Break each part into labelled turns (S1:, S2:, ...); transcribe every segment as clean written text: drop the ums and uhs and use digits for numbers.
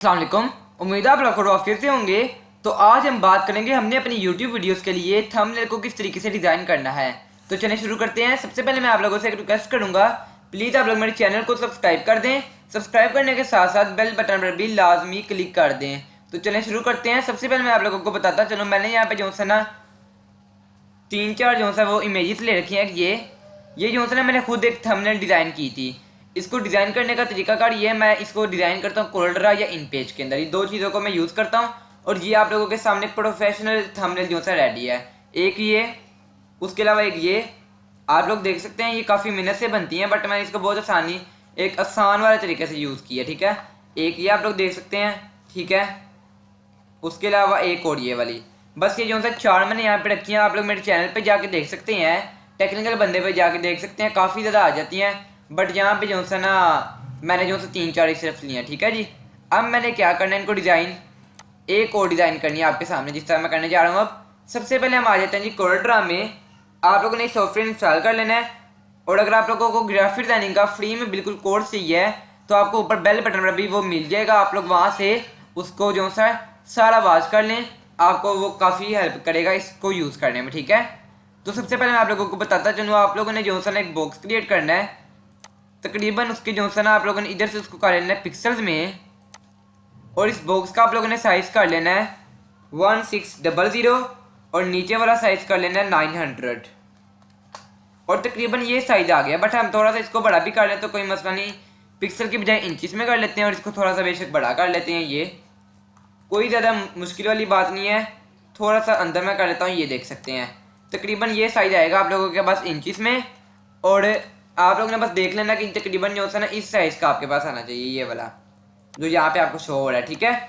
S1: अस्सलाम वालेकुम। उम्मीद है आप लोग खैरियत से होंगे। तो आज हम बात करेंगे हमने अपनी YouTube वीडियोस के लिए थंबनेल को किस तरीके से डिज़ाइन करना है। तो चलिए शुरू करते हैं। सबसे पहले मैं आप लोगों से एक रिक्वेस्ट करूंगा, प्लीज़ आप लोग मेरे चैनल को सब्सक्राइब कर दें। सब्सक्राइब करने के साथ साथ बेल बटन पर भी लाजमी क्लिक कर दें। तो चलिए शुरू करते हैं। सबसे पहले मैं आप लोगों को बताता चलूँ, मैंने यहाँ पे जो सा ना 3-4 जो सा वो इमेजेस ले रखी हैं। ये जो सा ना मैंने खुद एक थंबनेल डिज़ाइन की थी। इसको डिज़ाइन करने का तरीकाकार ये है, मैं इसको डिज़ाइन करता हूँ कोल्ड्रा या इन पेज के अंदर। ये दो चीज़ों को मैं यूज़ करता हूँ और ये आप लोगों के सामने प्रोफेशनल थंबनेल जो सा रेडी है। एक ये, उसके अलावा एक ये आप लोग देख सकते हैं। ये काफ़ी मेहनत से बनती हैं बट मैंने इसको बहुत एक आसान वाले तरीके से यूज़ किया, ठीक है। एक ये आप लोग देख सकते हैं, ठीक है। उसके अलावा एक और ये वाली, बस ये जो सा 4 मैंने यहाँ पे रखी हैं। आप लोग मेरे चैनल पे जाके देख सकते हैं, टेक्निकल बंदे पे जाके देख सकते हैं, काफ़ी ज़्यादा आ जाती हैं। बट यहाँ पे जो सा ना मैंने जो सा 3-4 ही सिर्फ लिया, ठीक है जी। अब मैंने क्या करना है, इनको डिज़ाइन एक और डिज़ाइन करनी है आपके सामने, जिस तरह मैं करने जा रहा हूँ। अब सबसे पहले हम आ जाते हैं जी कोल्ड्रा में। आप लोगों ने सॉफ्टवेयर इंस्टॉल कर लेना है। और अगर आप लोगों को ग्राफिक डिज़ाइनिंग का फ्री में बिल्कुल कोर्स चाहिए है तो आपको ऊपर बेल बटन पर भी वो मिल जाएगा। आप लोग वहाँ से उसको जो सा सारा वाच कर लें, आपको वो काफ़ी हेल्प करेगा इसको यूज़ करने में, ठीक है। तो सबसे पहले मैं आप लोगों को बताता चलूँ, आप लोगों ने जो सा ना एक बॉक्स क्रिएट करना है। तकरीबन उसके जो सा ना आप लोगों ने इधर से उसको कर लेना है पिक्सल्स में, और इस बॉक्स का आप लोगों ने साइज़ कर लेना है 1600 और नीचे वाला साइज़ कर लेना है 900। और तकरीबन ये साइज़ आ गया। बट हम थोड़ा सा इसको बड़ा भी कर लें तो कोई मसला नहीं, पिक्सल की बजाय इंचज़ में कर लेते हैं और इसको थोड़ा सा बेशक बड़ा कर लेते हैं। ये कोई ज़्यादा मुश्किल वाली बात नहीं है। थोड़ा सा अंदर मैं कर लेता हूँ, ये देख सकते हैं। तकरीबन ये साइज़ आएगा आप लोगों के पास इंचज़ में। और आप लोगों ने बस देख लेना कि तकरीबन जो सा ना इस साइज़ का आपके पास आना चाहिए, ये वाला जो यहाँ पे आपको शो हो रहा है, ठीक है।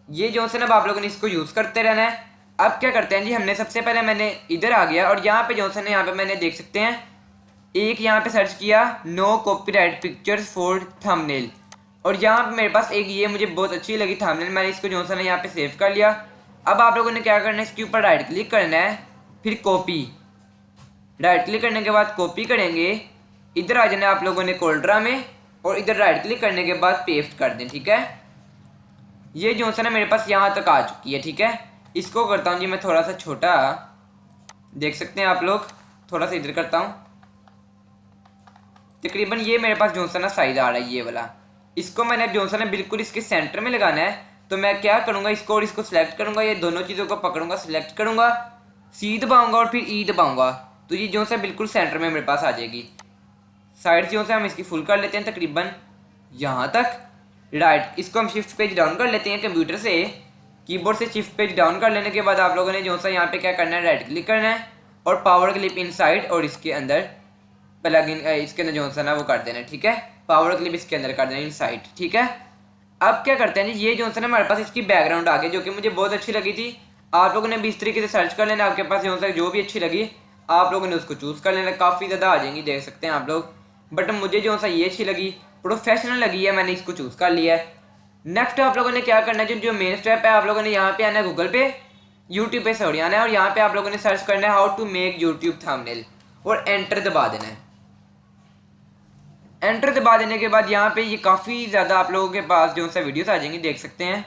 S1: ये जो से ना आप लोगों ने इसको यूज़ करते रहना है। अब क्या करते हैं जी, हमने सबसे पहले मैंने इधर आ गया और यहाँ पे जो से ना यहाँ पे मैंने देख सकते हैं एक यहाँ पे सर्च किया no copyright pictures for thumbnail. और यहाँ पे मेरे पास एक ये मुझे बहुत अच्छी लगी थंबनेल, मैंने इसको जो सा ना यहाँ पे सेव कर लिया। अब आप लोगों ने क्या करना है, इसके ऊपर राइट क्लिक करना है, फिर कॉपी। राइट क्लिक करने के बाद कॉपी करेंगे, इधर आ जाना आप लोगों ने कोल्ड्रा में और इधर राइट क्लिक करने के बाद पेस्ट कर दें, ठीक है। ये जो सा ना मेरे पास यहाँ तक आ चुकी है, ठीक है। इसको करता हूँ जी मैं थोड़ा सा छोटा, देख सकते हैं आप लोग। थोड़ा सा इधर करता हूँ, तकरीबन ये मेरे पास जो सा ना साइज आ रहा है ये वाला। इसको मैंने जो सा ना बिल्कुल इसके सेंटर में लगाना है। तो मैं क्या करूँगा, इसको और इसको सिलेक्ट करूँगा, ये दोनों चीज़ों को पकड़ूंगा, सिलेक्ट करूँगा, सी दबाऊँगा और फिर ई दबाऊँगा। तो ये जो सा बिल्कुल सेंटर में मेरे पास आ जाएगी। साइड जो से हम इसकी फुल कर लेते हैं तकरीबन यहाँ तक। राइट, इसको हम शिफ्ट पेज डाउन कर लेते हैं कंप्यूटर से, कीबोर्ड से शिफ्ट पेज डाउन कर लेने के बाद आप लोगों ने जो सा यहाँ पे क्या करना है, राइट क्लिक करना है और पावर क्लिप इनसाइड और इसके अंदर प्लग इन, इसके अंदर जो सा ना वो कर देना है, ठीक है। पावर क्लिप इसके अंदर कर देना इनसाइड, ठीक है। अब क्या करते हैं जी, ये जो सा ना हमारे पास इसकी बैकग्राउंड आ गई जो कि मुझे बहुत अच्छी लगी थी। आप लोगों ने भी इस तरीके से सर्च कर लेना, आपके पास जो भी अच्छी लगी आप लोगों ने उसको चूज़ कर लेना। काफ़ी ज़्यादा आ जाएंगी, देख सकते हैं आप लोग। बट मुझे जो सा ये अच्छी लगी, प्रोफेशनल लगी है, मैंने इसको चूज़ कर लिया है। नेक्स्ट आप लोगों ने क्या करना है, जो मेन स्टेप है, आप लोगों ने यहाँ पे आना है गूगल पे, यूट्यूब पे सॉरी आना है और यहाँ पे आप लोगों ने सर्च करना है how to make YouTube thumbnail और एंटर दबा देना है। एंटर दबा देने के बाद यहाँ पे ये काफ़ी ज़्यादा आप लोगों के पास जो सा वीडियोस आ जाएंगी, देख सकते हैं।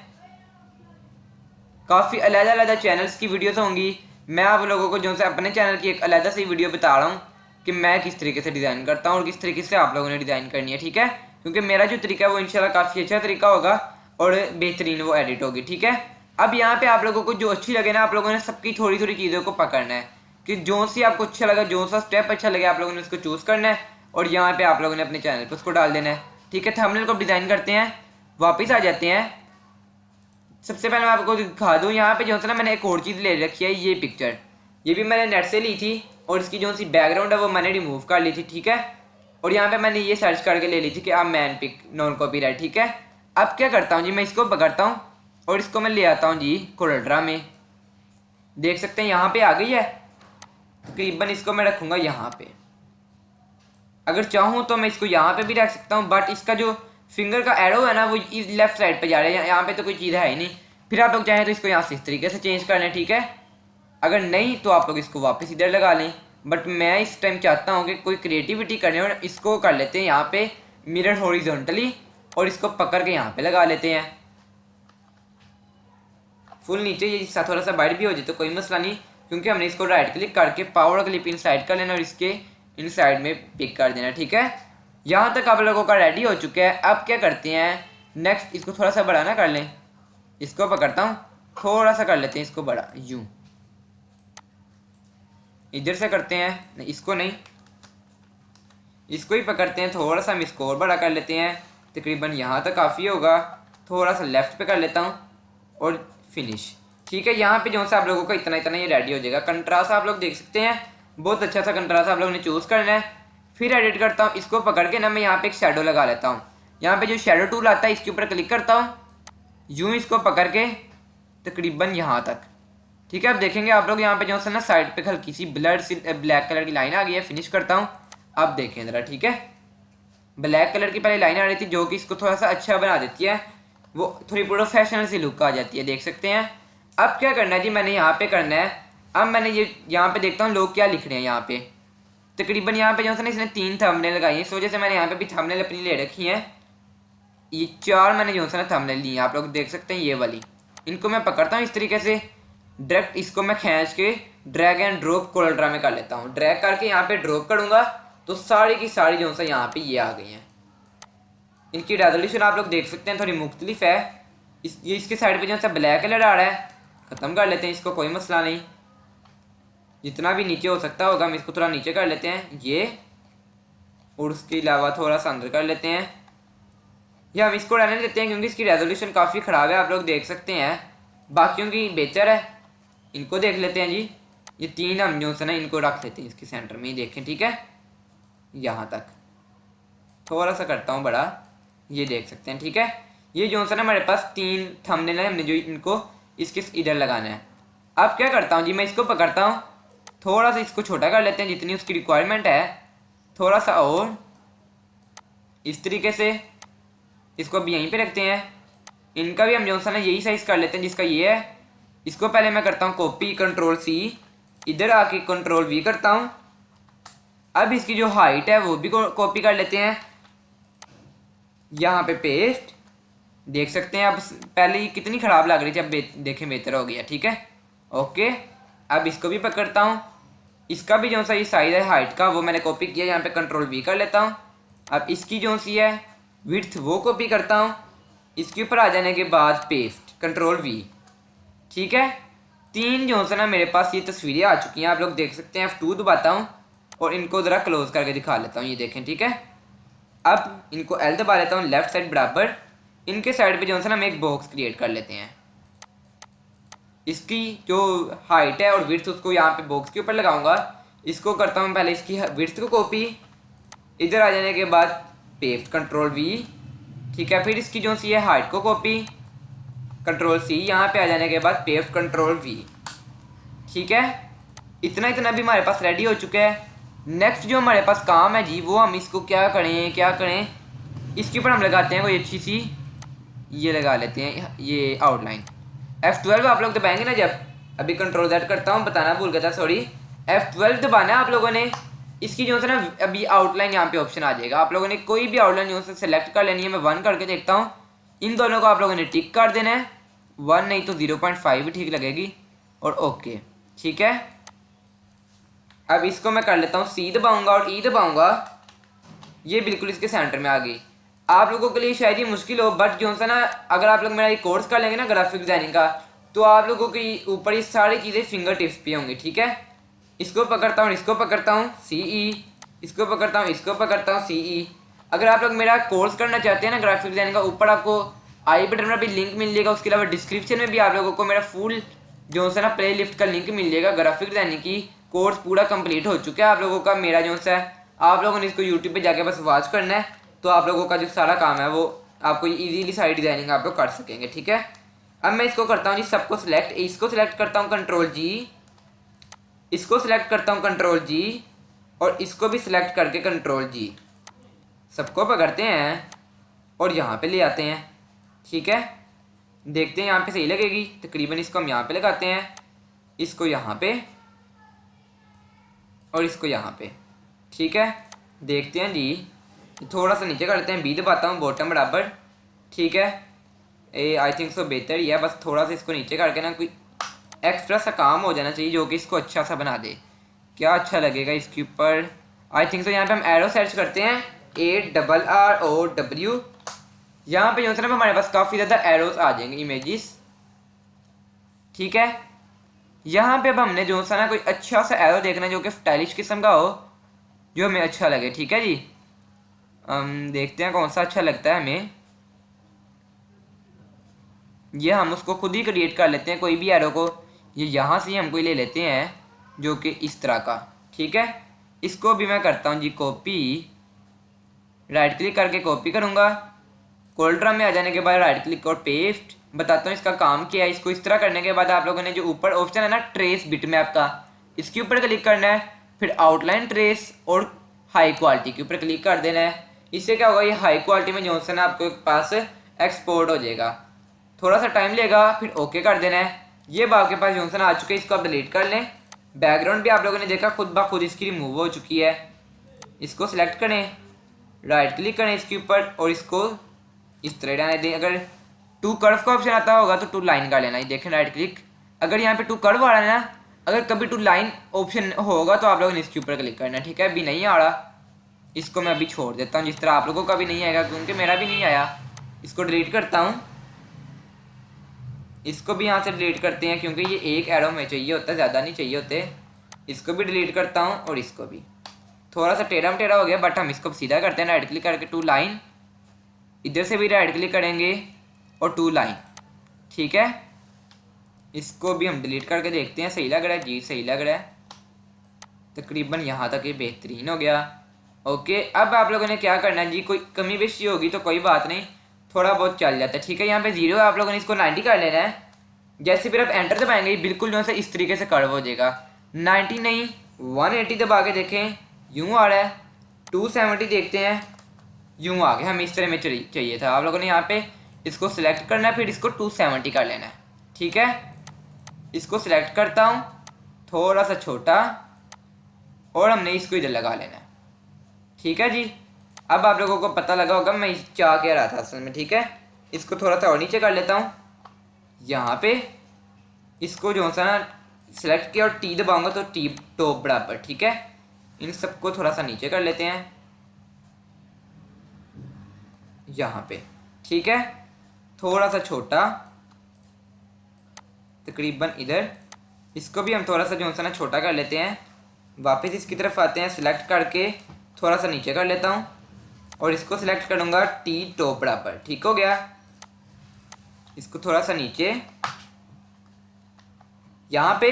S1: काफ़ी अलग-अलग चैनल्स की वीडियोस होंगी। मैं आप लोगों को जो सा अपने चैनल की एक अलग सी वीडियो बता रहा हूँ कि मैं किस तरीके से डिज़ाइन करता हूँ और किस तरीके से आप लोगों ने डिज़ाइन करनी है, ठीक है। क्योंकि मेरा जो तरीका है वो इंशाल्लाह काफ़ी अच्छा तरीका होगा और बेहतरीन वो एडिट होगी, ठीक है। अब यहाँ पे आप लोगों को जो अच्छी लगे ना, आप लोगों ने सबकी थोड़ी थोड़ी चीज़ों को पकड़ना है कि जो सी आपको अच्छा लगा, जो सा स्टेप अच्छा लगे आप लोगों ने उसको चूज़ करना है और यहाँ पे आप लोगों ने अपने चैनल पर उसको डाल देना है, ठीक है। थंबनेल को डिज़ाइन करते हैं, वापस आ जाते हैं। सबसे पहले मैं आपको दिखा दूँ, यहाँ पे जो है ना मैंने एक और चीज़ ले रखी है, ये पिक्चर, ये भी मैंने नेट से ली थी और इसकी जो सी बैकग्राउंड है वो मैंने रिमूव कर ली थी, ठीक है। और यहाँ पे मैंने ये सर्च करके ले ली थी कि आप मैन पिक नॉन कॉपीराइट, ठीक है। अब क्या करता हूँ जी, मैं इसको पकड़ता हूँ और इसको मैं ले आता हूँ जी कोल्ड्रा में, देख सकते हैं यहाँ पे आ गई है। तकरीबन इसको मैं रखूँगा यहाँ पे, अगर चाहूँ तो मैं इसको यहाँ पे भी रख सकता हूँ बट इसका जो फिंगर का एरो है ना वो इस लेफ्ट साइड पे जा रहा है, यहाँ पे तो कोई चीज़ है ही नहीं। फिर आप लोग चाहें तो इसको यहाँ से इस तरीके से चेंज कर लें, ठीक है। अगर नहीं तो आप लोग इसको वापस इधर लगा लें। बट मैं इस टाइम चाहता हूँ कि कोई क्रिएटिविटी करने और इसको कर लेते हैं यहाँ पे मिरर हॉरिजॉन्टली और इसको पकड़ के यहाँ पे लगा लेते हैं। फुल नीचे, ये थोड़ा सा बाइट भी हो जाए तो कोई मसला नहीं, क्योंकि हमने इसको राइट क्लिक करके पावर क्लिप इनसाइड कर लेना और इसके इनसाइड में पिक कर देना। ठीक है, यहाँ तक आप लोगों का रेडी हो चुका है। अब क्या करते हैं नेक्स्ट, इसको थोड़ा सा बड़ा ना कर लें, इसको पकड़ता हूँ, थोड़ा सा कर लेते हैं इसको बड़ा, यूं इधर से करते हैं, नहीं इसको नहीं, इसको ही पकड़ते हैं, थोड़ा सा हम इसको और बड़ा कर लेते हैं, तकरीबन यहाँ तक काफ़ी होगा। थोड़ा सा लेफ्ट पे कर लेता हूँ और फिनिश। ठीक है, यहाँ पे जो सा आप लोगों का इतना इतना ये रेडी हो जाएगा। कंट्रास्ट आप लोग देख सकते हैं, बहुत अच्छा सा कंट्रास्ट आप लोगों ने चूज़ करना है। फिर एडिट करता हूँ, इसको पकड़ के ना मैं यहाँ पे एक शेडो लगा लेता हूँ। यहाँ पे जो शेडो टूल आता है इसके ऊपर क्लिक करता हूँ, यूँ इसको पकड़ के तकरीबन यहाँ तक। ठीक है, अब देखेंगे आप लोग यहाँ पे जो सा ना साइड पे हल्की सी ब्लैक कलर की लाइन आ गई है। फिनिश करता हूँ, अब देखें ज़रा। ठीक है, ब्लैक कलर की पहले लाइन आ रही थी जो कि इसको थोड़ा सा अच्छा बना देती है, वो थोड़ी प्रोफेशनल सी लुक आ जाती है, देख सकते हैं। अब क्या करना है जी, मैंने यहाँ पे करना है, अब मैंने ये यहाँ पे देखता हूँ लोग क्या लिख रहे हैं। यहाँ पे तकरीबन यहाँ पे जो है ना इसने 3 थंबनेल लगाई है, इस वजह से मैंने यहाँ पे भी थंबनेल अपनी ले रखी है। ये 4 मैंने जो है ना थंबनेल ली है, आप लोग देख सकते हैं ये वाली। इनको मैं पकड़ता हूँ इस तरीके से, डायरेक्ट इसको मैं खींच के drag and drop Corel Draw में कर लेता हूँ। ड्रैग करके यहाँ पे ड्रॉप करूँगा तो सारी की सारी जो है यहाँ पे ये आ गई हैं। इनकी रेजोल्यूशन आप लोग देख सकते हैं थोड़ी मुख्तलिफ है। ये इसके साइड पे जो है ब्लैक कलर आ रहा है, ख़त्म कर लेते हैं इसको, कोई मसला नहीं। जितना भी नीचे हो सकता होगा हम इसको थोड़ा नीचे कर लेते हैं ये, और उसके अलावा थोड़ा सा अंदर कर लेते हैं। या हम इसको रहने देते हैं क्योंकि इसकी रेजोल्यूशन काफ़ी ख़राब है, आप लोग देख सकते हैं। बाकियों की बेहतर है, इनको देख लेते हैं जी। ये 3 हम जो है ना इनको रख लेते हैं इसके सेंटर में ही, देखें। ठीक है, यहाँ तक थोड़ा सा करता हूँ बड़ा, ये देख सकते हैं। ठीक है, ये जो है ना हमारे पास 3 थंबनेल है, हमने जो इनको इसके इधर लगाना है। अब क्या करता हूँ जी, मैं इसको पकड़ता हूँ, थोड़ा सा इसको छोटा कर लेते हैं जितनी उसकी रिक्वायरमेंट है, थोड़ा सा और इस तरीके से इसको अब यहीं पे रखते हैं। इनका भी हम जो है ना यही साइज़ कर लेते हैं जिसका ये है। इसको पहले मैं करता हूँ कॉपी, कंट्रोल C, इधर आके कंट्रोल V करता हूँ। अब इसकी जो हाइट है वो भी कॉपी कर लेते हैं, यहाँ पे पेस्ट, देख सकते हैं। अब पहले ही कितनी ख़राब लग रही थी, अब देखें बेहतर हो गया। ठीक है, ओके। अब इसको भी पकड़ता हूँ, इसका भी जो सा ये साइज़ है हाइट का वो मैंने कॉपी किया, यहाँ पे कंट्रोल V कर लेता हूँ। अब इसकी जो सी है विड्थ वो कॉपी करता हूँ, इसके ऊपर आ जाने के बाद पेस्ट, कंट्रोल V। ठीक है, 3 जो है ना मेरे पास ये तस्वीरें आ चुकी हैं, आप लोग देख सकते हैं। F2 दबाता हूँ और इनको ज़रा क्लोज करके दिखा लेता हूँ, ये देखें। ठीक है, अब इनको L दबा लेता हूँ, लेफ्ट साइड बराबर, इनके साइड पे जो है ना हम एक बॉक्स क्रिएट कर लेते हैं। इसकी जो हाइट है और विड्थ उसको यहाँ पे बॉक्स के ऊपर लगाऊंगा। इसको करता हूँ पहले इसकी विड्थ को कॉपी, इधर आ जाने के बाद पेस्ट, कंट्रोल V। ठीक है, फिर इसकी जो सी है हाइट को कॉपी, कंट्रोल C, यहाँ पे आ जाने के बाद पेस्ट, कंट्रोल V। ठीक है, इतना इतना भी हमारे पास रेडी हो चुका है। नेक्स्ट जो हमारे पास काम है जी, वो हम इसको क्या करें, इसके ऊपर हम लगाते हैं कोई अच्छी सी, ये लगा लेते हैं ये आउटलाइन। F12 आप लोग दबाएंगे ना जब, अभी कंट्रोल Z करता हूँ, बताना भूल गया था, सॉरी। F12 दबाना है आप लोगों ने। इसकी जो है ना अभी आउटलाइन यहाँ पे ऑप्शन आ जाएगा, आप लोगों ने कोई भी आउटलाइन जो है सेलेक्ट कर लेनी है। मैं 1 करके देखता हूँ, इन दोनों को आप लोगों ने टिक कर देना है, 1 नहीं तो 0.5 भी ठीक लगेगी, और ओके। ठीक है, अब इसको मैं कर लेता हूँ, C दबाऊंगा और E दबाऊंगा, ये बिल्कुल इसके सेंटर में आ गई। आप लोगों के लिए शायद ये मुश्किल हो, बट जो है ना अगर आप लोग मेरा ये कोर्स कर लेंगे ना ग्राफिक डिजाइनिंग का, तो आप लोगों के ऊपर ये सारी चीज़ें फिंगर टिप्स पे होंगी। ठीक है, इसको पकड़ता हूँ, इसको पकड़ता हूँ, CE, इसको पकड़ता हूँ, इसको पकड़ता हूँ, CE। अगर आप लोग मेरा कोर्स करना चाहते हैं ना ग्राफिक डिजाइनिंग का, ऊपर आपको आई बटन में भी लिंक मिल जाएगा, उसके अलावा डिस्क्रिप्शन में भी आप लोगों को मेरा फुल जो है ना प्ले लिस्ट का लिंक मिल जाएगा। ग्राफिक डिजाइनिंग की कोर्स पूरा कंप्लीट हो चुका है आप लोगों का। मेरा जो है आप लोगों ने इसको यूट्यूब पे जाके बस वॉच करना है, तो आप लोगों का जो सारा काम है वो आपको इजीली सारी डिजाइनिंग आप लोग कर सकेंगे। ठीक है, अब मैं इसको करता हूँ जी सबको सिलेक्ट, इसको सिलेक्ट करता हूँ कंट्रोल G, इसको सिलेक्ट करता हूँ कंट्रोल G, और इसको भी सिलेक्ट करके कंट्रोल G, सबको पकड़ते हैं और यहाँ पे ले आते हैं। ठीक है, देखते हैं यहाँ पे सही लगेगी, तकरीबन इसको हम यहाँ पे लगाते हैं, इसको यहाँ पे और इसको यहाँ पे। ठीक है, देखते हैं जी, थोड़ा सा नीचे करते हैं, B दबाता हूँ, बॉटम बराबर। ठीक है, आई थिंक सो बेहतर ही है। बस थोड़ा सा इसको नीचे करके ना कोई एक्स्ट्रा सा काम हो जाना चाहिए जो कि इसको अच्छा सा बना दे। क्या अच्छा लगेगा इसके ऊपर। आई थिंक सो यहाँ पे हम एरो सर्च करते हैं ARROW। यहाँ पे जो है ना हमारे पास काफ़ी ज़्यादा एरोस आ जाएंगे, इमेजेस। ठीक है, यहाँ पे अब हमने जो सा ना कोई अच्छा सा एरो देखना है जो कि स्टाइलिश किस्म का हो, जो हमें अच्छा लगे। ठीक है जी, देखते हैं कौन सा अच्छा लगता है हमें। ये हम उसको खुद ही क्रिएट कर लेते हैं कोई भी एरो को। ये यहाँ से हम कोई ले लेते हैं जो कि इस तरह का। ठीक है, इसको भी मैं करता हूँ जी कॉपी। राइट क्लिक करके कॉपी करूँगा। कोल्ड्रा में आ जाने के बाद राइट क्लिक और पेस्ट। बताता हूँ इसका काम क्या है। इसको इस तरह करने के बाद आप लोगों ने जो ऊपर ऑप्शन है ना ट्रेस बिट मैप का, इसके ऊपर क्लिक करना है। फिर आउटलाइन ट्रेस और हाई क्वालिटी के ऊपर क्लिक कर देना है। इससे क्या होगा, ये हाई क्वालिटी में जो है ना आपके पास एक्सपोर्ट हो जाएगा। थोड़ा सा टाइम लेगा, फिर ओके कर देना है। ये आपके पास जो है ना आ चुके हैं, इसको आप डिलीट कर लें। बैकग्राउंड भी आप लोगों ने देखा खुद ब खुद इसकी रिमूव हो चुकी है। इसको सिलेक्ट करें, राइट क्लिक करें इसके ऊपर और इसको इस तरह डालने दें। अगर टू कर्व का ऑप्शन आता होगा तो टू लाइन का लेना है। देखें राइट क्लिक, अगर यहाँ पे टू कर्व आ रहा है ना, अगर कभी टू लाइन ऑप्शन होगा तो आप लोगों ने इसके ऊपर क्लिक करना है। ठीक है, अभी नहीं आ रहा, इसको मैं अभी छोड़ देता हूँ। जिस तरह आप लोगों का भी नहीं आएगा क्योंकि मेरा भी नहीं आया। इसको डिलीट करता हूँ, इसको भी यहाँ से डिलीट करते हैं क्योंकि ये एक एरो में चाहिए होता है, ज़्यादा नहीं चाहिए होते। इसको भी डिलीट करता हूँ और इसको भी। थोड़ा सा टेढ़ा टेढ़ा हो गया बट हम इसको सीधा करते हैं। राइट क्लिक करके टू लाइन, इधर से भी राइट क्लिक करेंगे और टू लाइन। ठीक है, इसको भी हम डिलीट करके देखते हैं सही लग रहा है जी, सही लग रहा है। तकरीबन यहाँ तक ये बेहतरीन हो गया। ओके, अब आप लोगों ने क्या करना है जी, कोई कमी बेशी होगी तो कोई बात नहीं, थोड़ा बहुत चल जाता है। ठीक है, यहाँ पे 0 है, आप लोगों ने इसको 90 कर लेना है। जैसे फिर आप एंटर दबाएंगे बिल्कुल जो है इस तरीके से कर्व हो जाएगा। 90 नहीं 180 दबा के देखें, यूँ आ रहा है। 270 देखते हैं, यूँ आ गया। हमें इस तरह में चाहिए था। आप लोगों ने यहाँ पे इसको सिलेक्ट करना है, फिर इसको 270 कर लेना है। ठीक है, इसको सिलेक्ट करता हूँ, थोड़ा सा छोटा, और हमने इसको इधर लगा लेना है। ठीक है जी, अब आप लोगों को पता लगा होगा मैं चाह क्या रहा था असल में। ठीक है, इसको थोड़ा सा और नीचे कर लेता हूँ। यहाँ पे इसको जो सा ना सिलेक्ट किया और टी दबाऊंगा तो टी टॉप बराबर। ठीक है, इन सबको थोड़ा सा नीचे कर लेते हैं यहाँ पे। ठीक है, थोड़ा सा छोटा तकरीबन इधर। इसको भी हम थोड़ा सा जो सा ना छोटा कर लेते हैं। वापस इसकी तरफ आते हैं, सिलेक्ट करके थोड़ा सा नीचे कर लेता हूँ और इसको सिलेक्ट करूँगा टी टॉप बराबर। ठीक हो गया, इसको थोड़ा सा नीचे यहाँ पे।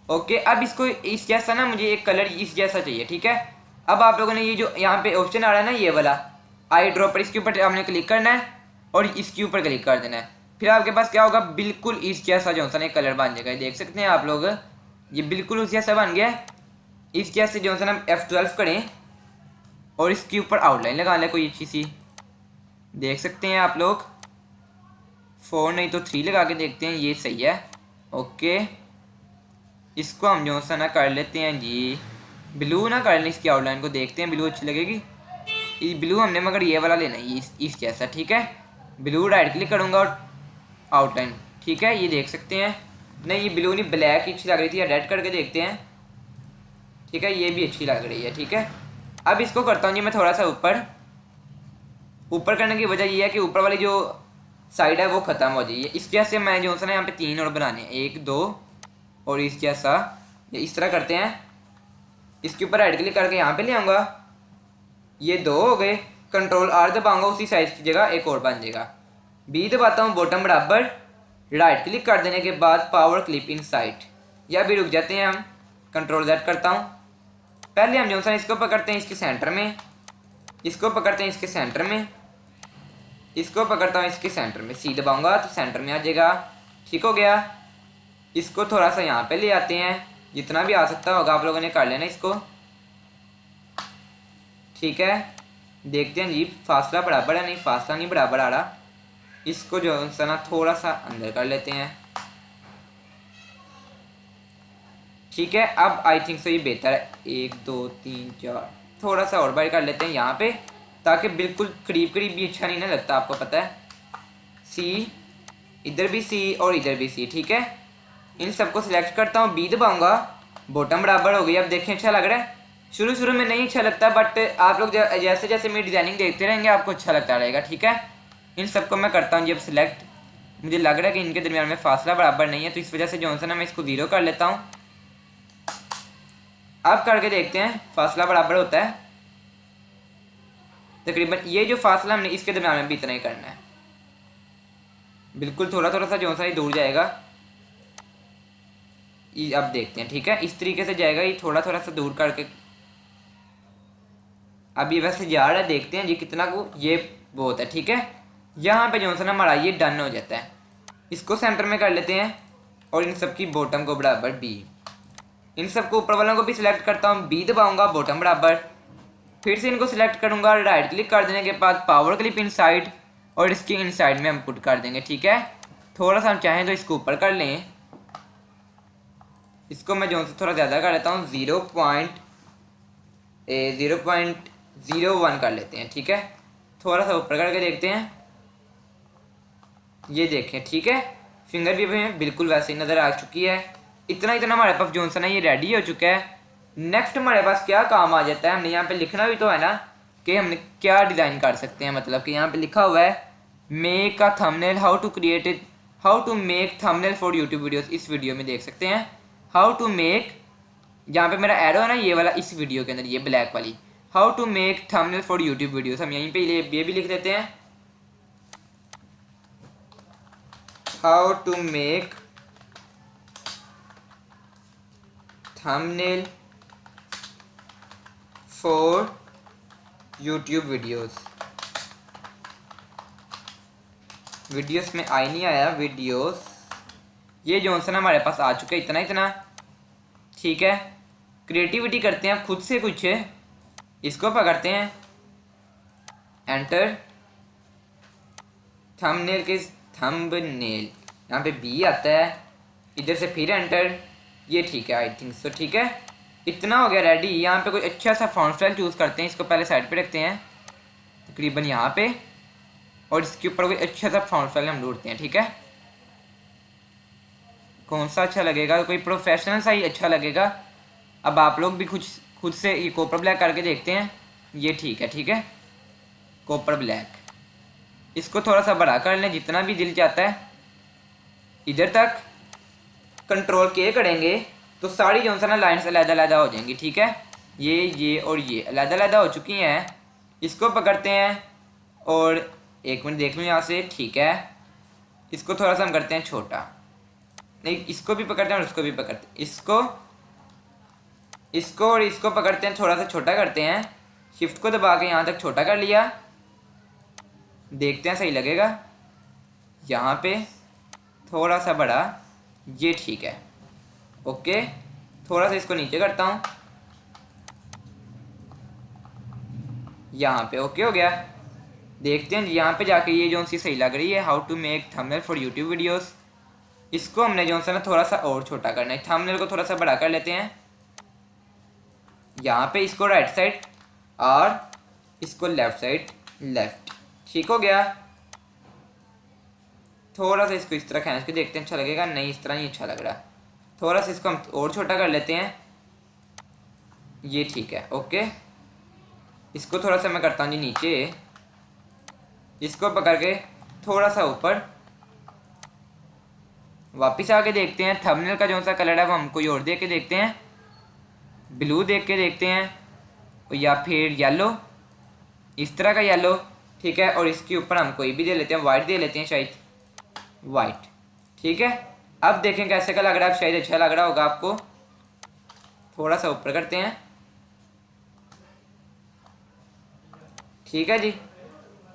S1: ओके, अब इसको इस जैसा ना मुझे एक कलर इस जैसा चाहिए। ठीक है, अब आप लोगों ने ये जो यहाँ पे ऑप्शन आ रहा है ना ये वाला आई ड्रॉपर, इसके ऊपर आपने क्लिक करना है और इसके ऊपर क्लिक कर देना है। फिर आपके पास क्या होगा, बिल्कुल इस जैसा जो सा ना कलर बन जाएगा। देख सकते हैं आप लोग, ये बिल्कुल उस जैसा बन गया। इस जैसे जो सा ना F12 करें और इसके ऊपर आउटलाइन लगा लें कोई अच्छी सी। देख सकते हैं आप लोग, 4 नहीं तो 3 लगा के देखते हैं, ये सही है। ओके, इसको हम जो सा ना कर लेते हैं जी ब्लू ना कर लें इसकी आउटलाइन को, देखते हैं ब्लू अच्छी लगेगी। ये ब्लू हमने मगर ये वाला लेना है, इस जैसा। ठीक है, ब्लू राइट क्लिक करूँगा और आउटलाइन। ठीक है, ये देख सकते हैं। नहीं, ये ब्लू नहीं, ब्लैक अच्छी लग रही थी, रेड करके देखते हैं। ठीक है, ये भी अच्छी लग रही है। ठीक है, अब इसको करता हूँ जी मैं थोड़ा सा ऊपर करने की वजह ये है कि ऊपर वाली जो साइड है वो ख़त्म हो जाइए। इस जैसे मैं जो है ना यहाँ पे 3 और बनाने हैं, 1 2 और इस जैसा। इस तरह करते हैं, इसके ऊपर राइट क्लिक करके यहाँ पे ले आऊँगा, ये 2 हो गए। कंट्रोल R दबाऊँगा, उसी साइज़ की जगह एक और बन जाएगा। B दबाता हूँ, बॉटम बराबर, राइट क्लिक कर देने के बाद पावर क्लिप इन साइड, या भी रुक जाते हैं हम। कंट्रोल Z करता हूँ, पहले हम जो है इसको पकड़ते हैं इसके सेंटर में, इसको पकड़ते हैं इसके सेंटर में, इसको पकड़ता हूँ इसके सेंटर में। C दबाऊँगा तो सेंटर में आ जाएगा। ठीक हो गया, इसको थोड़ा सा यहाँ पे ले आते हैं, जितना भी आ सकता होगा आप लोगों ने कर लेना इसको। ठीक है, देखते हैं जी फासला बराबर है, नहीं फासला नहीं बराबर आ रहा। इसको जो है ना थोड़ा सा अंदर कर लेते हैं। ठीक है, अब आई थिंक सो ये बेहतर है। 1 2 3 4 थोड़ा सा और बार कर लेते हैं यहाँ पे, ताकि बिल्कुल करीब करीब भी अच्छा नहीं ना लगता, आपको पता है। C इधर भी सी और इधर भी सी, ठीक है। इन सबको सिलेक्ट करता हूँ, बी दबाऊंगा, बॉटम बराबर हो गई। अब देखें अच्छा लग रहा है। शुरू शुरू में नहीं अच्छा लगता, बट आप लोग जैसे जैसे मेरी डिज़ाइनिंग देखते रहेंगे आपको अच्छा लगता रहेगा, ठीक है। इन सबको मैं करता हूँ जब सिलेक्ट। मुझे लग रहा है कि इनके दरमियान में फासला बराबर नहीं है, तो इस वजह से जो है मैं इसको 0 कर लेता हूँ। अब करके देखते हैं फासला बराबर होता है तकरीबन। ये जो फासला हमने इसके दरमियान में भी इतना ही करना है, बिल्कुल थोड़ा थोड़ा सा जो सा ही दूर जाएगा। ये अब देखते हैं, ठीक है, इस तरीके से जाएगा, ये थोड़ा थोड़ा सा दूर करके। अब ये वैसे जा रहा है, देखते हैं जी कितना को, ये बहुत है, ठीक है। यहाँ पे जो सा ना हमारा ये डन हो जाता है। इसको सेंटर में कर लेते हैं और इन सब की बॉटम को बराबर बी। इन सबको ऊपर वालों को भी सिलेक्ट करता हूँ, बी दबाऊंगा, बॉटम बराबर। फिर से इनको सिलेक्ट करूंगा, राइट क्लिक कर देने के बाद पावर क्लिप इनसाइड, और इसके इनसाइड में हम पुट कर देंगे, ठीक है। थोड़ा सा हम चाहें तो इसको ऊपर कर लें। इसको मैं जो से थोड़ा ज़्यादा कर लेता हूँ, 0.01 कर लेते हैं, ठीक है। थोड़ा सा ऊपर करके देखते हैं, ये देखें, ठीक है। फिंगर भी हमें बिल्कुल वैसे ही नज़र आ चुकी है। इतना इतना हमारे पास जो है ना ये रेडी हो चुका है। नेक्स्ट हमारे पास क्या काम आ जाता है, हमने यहाँ पे लिखना भी तो है ना कि हमने क्या डिज़ाइन कर सकते हैं। मतलब कि यहाँ पे लिखा हुआ है make a thumbnail, how to make thumbnail for YouTube videos. इस वीडियो में देख सकते हैं हाउ टू मेक, जहाँ पे मेरा एरो है ना ये वाला, इस वीडियो के अंदर ये ब्लैक वाली, how to make thumbnail for YouTube videos. हम यहीं पे ये भी लिख देते हैं, how to make thumbnail for YouTube videos. Videos में आई नहीं आया, वीडियोस। ये जो है ना हमारे पास आ चुका है, इतना इतना, ठीक है। क्रिएटिविटी करते हैं खुद से कुछ, इसको पकड़ते हैं, एंटर, थंबनेल के थंबनेल, यहाँ पे बी आता है, इधर से फिर एंटर, ये ठीक है, आई थिंक सो, ठीक है। इतना हो गया रेडी। यहाँ पे कोई अच्छा सा फॉन्ट स्टाइल चूज़ करते हैं, इसको पहले साइड पे रखते हैं तकरीबन यहाँ पे, और इसके ऊपर कोई अच्छा सा फॉन्ट स्टाइल हम ढूंढते हैं, ठीक है। कौन सा अच्छा लगेगा, कोई प्रोफेशनल सा ही अच्छा लगेगा। अब आप लोग भी खुद से ये कॉपर ब्लैक करके देखते हैं, ये ठीक है, ठीक है, कॉपर ब्लैक। इसको थोड़ा सा बड़ा कर लें जितना भी दिल चाहता है, इधर तक। कंट्रोल के करेंगे तो सारी जो है ना लाइन्स अलग-अलग हो जाएंगी, ठीक है। ये और ये अलग-अलग हो चुकी हैं। इसको पकड़ते हैं और एक मिनट देख लूँ यहाँ से, ठीक है। इसको थोड़ा सा हम करते हैं छोटा, नहीं इसको भी पकड़ते हैं और इसको भी पकड़ते हैं, इसको और इसको पकड़ते हैं, थोड़ा सा छोटा करते हैं। शिफ्ट को दबा के यहाँ तक छोटा कर लिया, देखते हैं सही लगेगा। यहाँ पे थोड़ा सा बड़ा, ये ठीक है, ओके। थोड़ा सा इसको नीचे करता हूँ, यहाँ पे ओके हो गया। देखते हैं यहाँ पे जाके ये जो सी सही लग रही है, how to make thumbnail for YouTube videos. इसको हमने जो है ना थोड़ा सा और छोटा करना है, थंबनेल को थोड़ा सा बड़ा कर लेते हैं। यहाँ पे इसको राइट साइड और इसको लेफ्ट साइड, लेफ्ट, ठीक हो गया। थोड़ा सा इसको इस तरह खींच के देखते हैं अच्छा लगेगा, नहीं इस तरह नहीं अच्छा लग रहा। थोड़ा सा इसको हम और छोटा कर लेते हैं, ये ठीक है, ओके। इसको थोड़ा सा मैं करता हूँ जी नीचे, इसको पकड़ के थोड़ा सा ऊपर, वापस आके देखते हैं थंबनेल का जो सा कलर है वो हम कोई और देख के देखते हैं, ब्लू देख के देखते हैं या फिर येलो, इस तरह का येलो, ठीक है। और इसके ऊपर हम कोई भी दे लेते हैं, वाइट दे लेते हैं, शायद वाइट, ठीक है। अब देखें कैसे का लग रहा है, शायद अच्छा लग रहा होगा आपको। थोड़ा सा ऊपर करते हैं, ठीक है जी।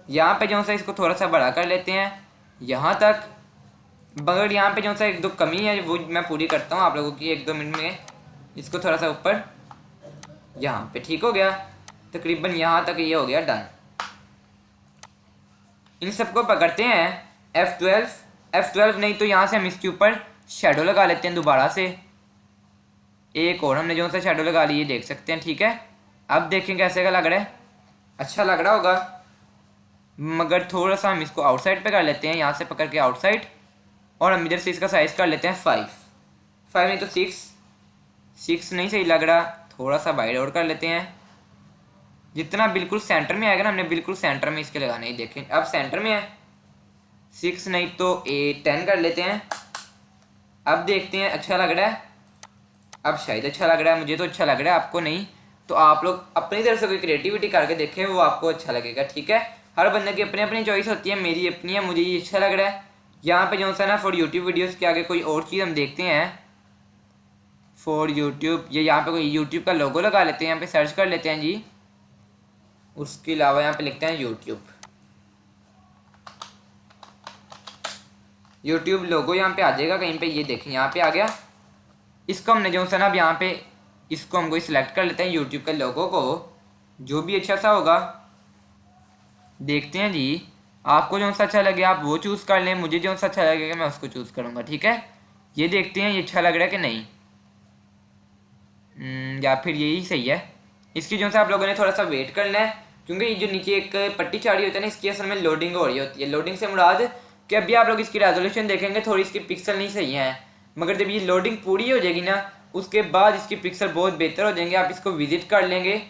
S1: यहाँ पे जो सा इसको थोड़ा सा बड़ा कर लेते हैं यहाँ तक, मगर यहाँ पे जो सा एक दो कमी है वो मैं पूरी करता हूँ आप लोगों की 1-2 मिनट में। इसको थोड़ा सा ऊपर, यहाँ पे ठीक हो गया, तकरीबन यहाँ तक ये हो गया डन। इन सबको पकड़ते हैं F12 नहीं तो यहाँ से हम इसके ऊपर शेडो लगा लेते हैं दोबारा से। एक और हमने जो सा शेडो लगा ली, ये देख सकते हैं, ठीक है। अब देखें कैसे का लग रहा है, अच्छा लग रहा होगा, मगर थोड़ा सा हम इसको आउटसाइड पे कर लेते हैं, यहाँ से पकड़ के आउटसाइड, और हम इधर से इसका साइज़ कर लेते हैं 5 नहीं तो 6 नहीं सही लग रहा, थोड़ा सा वाइड और कर लेते हैं। जितना बिल्कुल सेंटर में आएगा ना, हमने बिल्कुल सेंटर में इसके लगाने ही। देखें अब सेंटर में है। 6 नहीं तो 10 कर लेते हैं। अब देखते हैं अच्छा लग रहा है। अब शायद अच्छा लग रहा है, मुझे तो अच्छा लग रहा है, आपको नहीं। तो आप लोग अपनी तरफ से कोई क्रिएटिविटी करके देखें, वो आपको अच्छा लगेगा। ठीक है, हर बंदे की अपनी अपनी चॉइस होती है, मेरी अपनी है, मुझे ये अच्छा लग रहा है। यहाँ पे जो सा ना फॉर यूट्यूब वीडियोस के आगे कोई और चीज़ हम देखते हैं, फॉर यूट्यूब, ये यहाँ पे कोई यूट्यूब का लोगो लगा लेते हैं, यहाँ पे सर्च कर लेते हैं जी। उसके अलावा यहाँ पे लिखते हैं यूट्यूब लोगो, यहाँ पे आ जाएगा कहीं पे, ये देखें यहाँ पे आ गया। इसको हमने जो सा ना अब यहाँ पे इसको हम कोई सिलेक्ट कर लेते हैं यूट्यूब के लोगो को, जो भी अच्छा सा होगा। देखते हैं जी, आपको जो सा अच्छा लगे आप वो चूज़ कर लें, मुझे जो सा अच्छा लगेगा मैं उसको चूज़ करूँगा। ठीक है, ये देखते हैं ये अच्छा लग रहा है कि नहीं, या फिर यही सही है। इसकी जो सा आप लोगों ने थोड़ा सा वेट करना है, क्योंकि ये जो नीचे एक पट्टी चाड़ी होती है ना, इसकी असल में लोडिंग हो रही होती है। लोडिंग से मुराद कि अभी आप लोग इसकी रेजोल्यूशन देखेंगे, थोड़ी इसकी पिक्सल नहीं सही है, मगर जब ये लोडिंग पूरी हो जाएगी ना, उसके बाद इसकी पिक्सल बहुत बेहतर हो जाएंगे। आप इसको विजिट कर लेंगे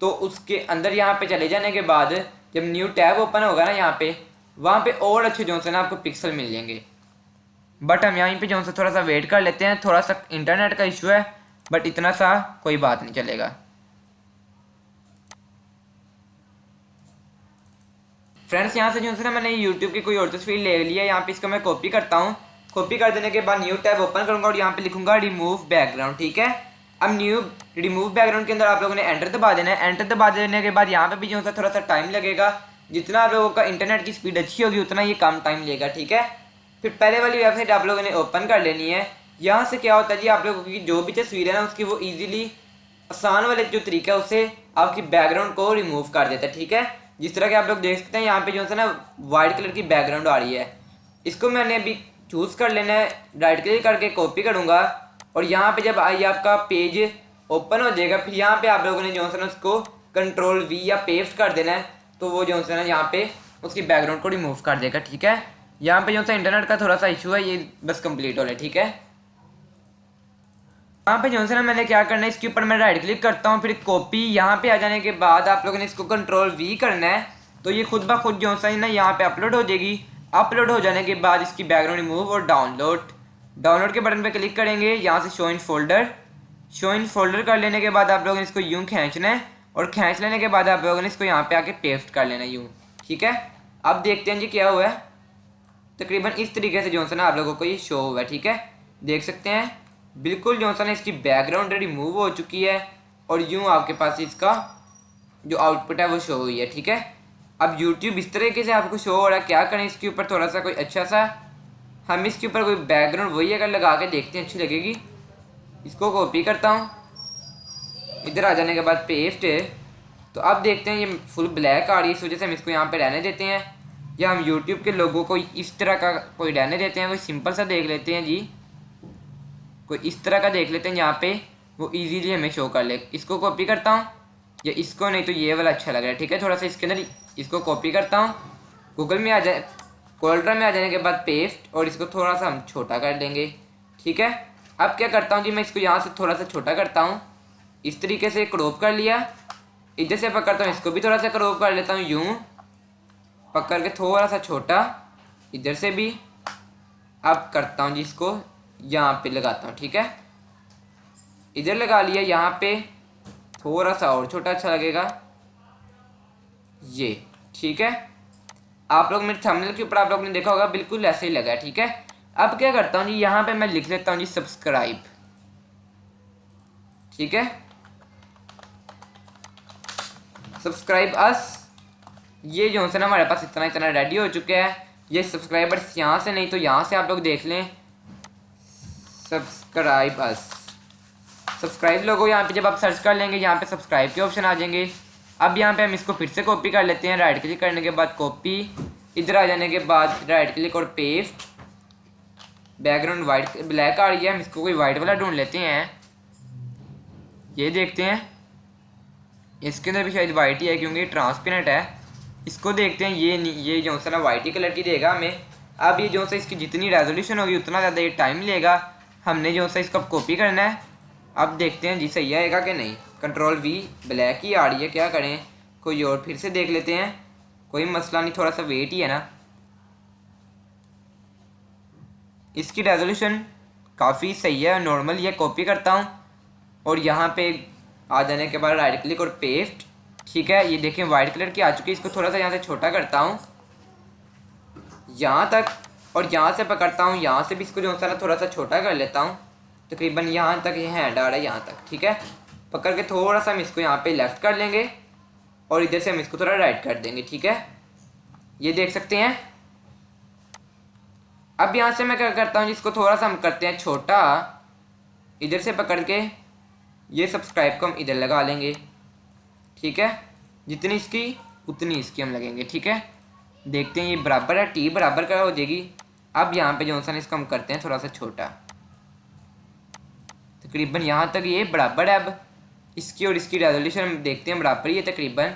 S1: तो उसके अंदर यहाँ पे चले जाने के बाद जब न्यू टैब ओपन होगा ना यहाँ पे, वहाँ पे और अच्छे जो से ना आपको पिक्सल मिल जाएंगे। बट हम यहाँ पे जो से थोड़ा सा वेट कर लेते हैं, थोड़ा सा इंटरनेट का इशू है, बट इतना सा कोई बात नहीं चलेगा। फ्रेंड्स यहाँ से जो है ना मैंने यूट्यूब की कोई और तस्वीर ले ली है, यहाँ पे इसको मैं कॉपी करता हूँ। कॉपी कर देने के बाद न्यू टैब ओपन करूँगा और यहाँ पे लिखूंगा रिमूव बैकग्राउंड। ठीक है, अब न्यू रिमूव बैकग्राउंड के अंदर आप लोगों ने एंटर दबा देना है। एंटर दबा देने के बाद यहाँ पे भी जो है थोड़ा सा टाइम लगेगा, जितना आप लोगों का इंटरनेट की स्पीड अच्छी होगी उतना ये कम टाइम लेगा। ठीक है, फिर पहले वाली वेबसाइट आप लोगों ने ओपन कर लेनी है। यहाँ से क्या होता है जी, आप लोगों की जो भी तस्वीर है ना उसकी वो ईजिली आसान वाले जो तरीका है उससे आपकी बैकग्राउंड को रिमूव कर देता है। ठीक है, जिस तरह के आप लोग देख सकते हैं यहाँ पे जो है ना वाइट कलर की बैकग्राउंड आ रही है, इसको मैंने अभी चूज़ कर लेना है, राइट क्लिक करके कॉपी करूँगा और यहाँ पे जब आई आपका पेज ओपन हो जाएगा, फिर यहाँ पे आप लोगों ने जो है ना उसको Ctrl+V या पेस्ट कर देना है, तो वो जो है ना यहाँ पे उसकी बैकग्राउंड को रिमूव कर देगा। ठीक है, यहाँ पे जो है इंटरनेट का थोड़ा सा इशू है, ये बस कंप्लीट हो रहा है। ठीक है, यहाँ पे जो है ना मैंने क्या करना है, इसके ऊपर मैं राइट क्लिक करता हूँ, फिर कॉपी, यहाँ पे आ जाने के बाद आप लोगों ने इसको Ctrl+V करना है, तो ये खुद ब खुद जो है ना यहाँ पे अपलोड हो जाएगी। अपलोड हो जाने के बाद इसकी बैकग्राउंड रिमूव और डाउनलोड के बटन पे क्लिक करेंगे, यहाँ से शो इन फोल्डर कर लेने के बाद आप लोगों ने इसको यूँ खींचना है और खींच लेने के बाद आप लोगों ने इसको यहाँ पे आके पेस्ट कर लेना यूँ। ठीक है, अब देखते हैं जी क्या हुआ है। तकरीबन इस तरीके से जो है ना आप लोगों को ये शो हुआ है। ठीक है, देख सकते हैं बिल्कुल जो है ना इसकी बैकग्राउंड रिमूव हो चुकी है और यूँ आपके पास इसका जो आउटपुट है वो शो हुई है। ठीक है, अब YouTube इस तरीके से आपको शो हो रहा है। क्या करें, इसके ऊपर थोड़ा सा कोई अच्छा सा हम इसके ऊपर कोई बैकग्राउंड वही अगर लगा के देखते हैं अच्छी लगेगी। इसको कॉपी करता हूँ, इधर आ जाने के बाद पेस्ट है, तो अब देखते हैं ये फुल ब्लैक आ रही है, इस वजह से हम इसको यहाँ पे रहने देते हैं, या हम YouTube के लोगों को इस तरह का कोई रहने देते हैं। कोई सिंपल सा देख लेते हैं जी, कोई इस तरह का देख लेते हैं जहाँ पे वो इजीली हमें शो कर ले। इसको कॉपी करता हूँ, या इसको नहीं तो ये वाला अच्छा लग रहा है। ठीक है, थोड़ा सा इसके अंदर इसको कॉपी करता हूँ, गूगल में आ जाए, फोल्डर में आ जाने के बाद पेस्ट, और इसको थोड़ा सा हम छोटा कर देंगे। ठीक है, अब क्या करता हूँ जी, मैं इसको यहाँ से थोड़ा सा छोटा करता हूँ, इस तरीके से क्रॉप कर लिया। इधर से पकड़ता हूँ, इसको भी थोड़ा सा क्रॉप कर लेता हूँ, यूँ पकड़ के थोड़ा सा छोटा, इधर से भी। अब करता हूँ जी इसको यहाँ पे लगाता हूँ। ठीक है, इधर लगा लिया, यहाँ पे थोड़ा सा और छोटा अच्छा लगेगा ये। ठीक है, आप लोग मेरे थंबनेल के ऊपर आप लोग ने देखा होगा बिल्कुल ऐसे ही लगा है। ठीक है, अब क्या करता हूँ जी, यहाँ पे मैं लिख लेता हूँ जी सब्सक्राइब। ठीक है, सब्सक्राइब अस, ये जो है ना हमारे पास इतना रेडी हो चुका है। ये सब्सक्राइबर्स यहाँ से नहीं तो यहाँ से आप लोग देख लें, सब्सक्राइब अस, सब्सक्राइब लोगो, यहाँ पे जब आप सर्च कर लेंगे यहाँ पे सब्सक्राइब के ऑप्शन आ जाएंगे। अब यहाँ पे हम इसको फिर से कॉपी कर लेते हैं, राइट क्लिक करने के बाद कॉपी, इधर आ जाने के बाद राइट क्लिक और पेस्ट। बैकग्राउंड वाइट ब्लैक आ रही है, हम इसको कोई वाइट वाला ढूंढ लेते हैं। ये देखते हैं, इसके अंदर भी शायद वाइट ही है क्योंकि ट्रांसपेरेंट है। इसको देखते हैं, ये जो है ना वाइट ही कलर की देगा हमें। अब ये जो सा इसकी जितनी रेजोल्यूशन होगी उतना ज़्यादा ये टाइम लेगा। हमने जो सा इसको कॉपी करना है। अब देखते हैं जी सही आएगा कि नहीं। कंट्रोल वी, ब्लैक ही आ रही है, क्या करें, कोई और फिर से देख लेते हैं। कोई मसला नहीं, थोड़ा सा वेट ही है ना। इसकी रेजोल्यूशन काफ़ी सही है, नॉर्मल। ये कॉपी करता हूँ और यहाँ पे आ जाने के बाद राइट क्लिक और पेस्ट। ठीक है, ये देखें वाइट कलर की आ चुकी है। इसको थोड़ा सा यहाँ से छोटा करता हूँ यहाँ तक, और यहाँ से पकड़ता हूँ, यहाँ से भी इसको जो सा थोड़ा सा छोटा कर लेता हूँ। तकरीबन यहाँ तक ये हैंड आ रहा है, यहाँ तक। ठीक है, पकड़ के थोड़ा सा हम इसको यहाँ पे लेफ्ट कर लेंगे और इधर से हम इसको थोड़ा राइट कर देंगे। ठीक है, ये देख सकते हैं। अब यहाँ से मैं क्या करता हूँ, जिसको थोड़ा सा हम करते हैं छोटा, इधर से पकड़ के ये सब्सक्राइब को हम इधर लगा लेंगे। ठीक है, जितनी इसकी उतनी इसकी हम लगेंगे। ठीक है, देखते हैं ये बराबर है, टी बराबर का हो जाएगी। अब यहाँ पे जो सा इसको हम करते हैं थोड़ा सा छोटा, तकरीबन यहाँ तक ये बराबर है। अब इसकी और इसकी रेजोल्यूशन हम देखते हैं बराबर ही है तकरीबन।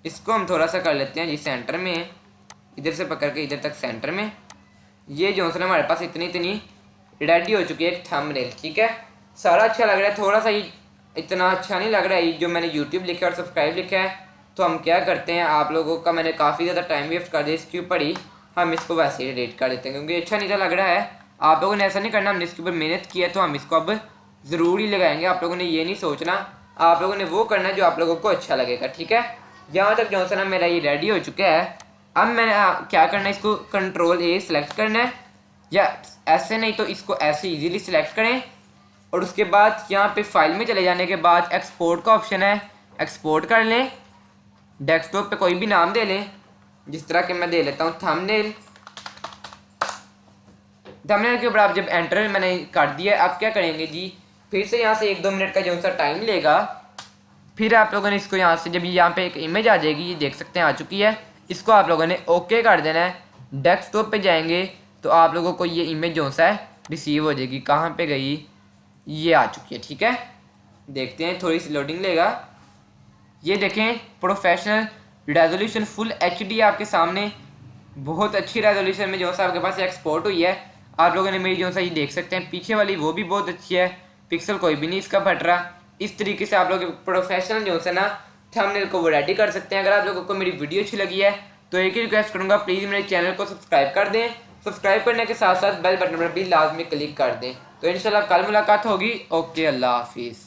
S1: इसको हम थोड़ा सा कर लेते हैं जी सेंटर में, इधर से पकड़ के इधर तक सेंटर में। ये जो सा हमारे पास इतनी रेडी हो चुकी है एक थंबनेल। ठीक है, सारा अच्छा लग रहा है, थोड़ा सा ये इतना अच्छा नहीं लग रहा है जो मैंने यूट्यूब लिखा है और सब्सक्राइब लिखा है। तो हम क्या करते हैं, आप लोगों का मैंने काफ़ी ज़्यादा टाइम वेस्ट कर दिया इसके ऊपर ही, हम इसको वैसे ही डिलीट कर देते हैं क्योंकि अच्छा नहीं लग रहा है। आप लोगों ने ऐसा नहीं करना, हमने इसके ऊपर मेहनत की है तो हम इसको अब ज़रूर ही लगाएंगे। आप लोगों ने ये नहीं सोचना, आप लोगों ने वो करना जो आप लोगों को अच्छा लगेगा। ठीक है, यहाँ तक जो सा मेरा ये रेडी हो चुका है। अब मैंने क्या करना है, इसको कंट्रोल ए सिलेक्ट करना है, या ऐसे नहीं तो इसको ऐसे इजीली सिलेक्ट करें और उसके बाद यहाँ पे फाइल में चले जाने के बाद एक्सपोर्ट का ऑप्शन है, एक्सपोर्ट कर लें। डेस्कटॉप पे कोई भी नाम दे लें, जिस तरह के मैं दे लेता हूँ थंबनेल। थंबनेल के ऊपर आप जब एंटर मैंने कर दिया, अब क्या करेंगे जी, फिर से यहाँ से 1-2 मिनट का जो सा टाइम लेगा। फिर आप लोगों ने इसको यहाँ से जब यहाँ पे एक इमेज आ जाएगी, ये देख सकते हैं आ चुकी है, इसको आप लोगों ने ओके कर देना है। डेस्कटॉप पे जाएंगे तो आप लोगों को ये इमेज जो सा है रिसीव हो जाएगी। कहाँ पे गई, ये आ चुकी है। ठीक है, देखते हैं, थोड़ी सी लोडिंग लेगा। ये देखें प्रोफेशनल रेजोल्यूशन फुल HD आपके सामने, बहुत अच्छी रेजोल्यूशन में जो सा आपके पास एक्सपोर्ट हुई है। आप लोगों ने मेरी जो सा ये देख सकते हैं, पीछे वाली वो भी बहुत अच्छी है, पिक्सल कोई भी नहीं इसका फट रहा। इस तरीके से आप लोग प्रोफेशनल जो सा ना थंबनेल को वो रेडी कर सकते हैं। अगर आप लोगों को मेरी वीडियो अच्छी लगी है तो एक ही रिक्वेस्ट करूँगा, प्लीज़ मेरे चैनल को सब्सक्राइब कर दें। सब्सक्राइब करने के साथ साथ बेल बटन पर भी लाजमी क्लिक कर दें। तो इंशाल्लाह कल मुलाकात होगी। ओके, अल्लाह हाफिज़।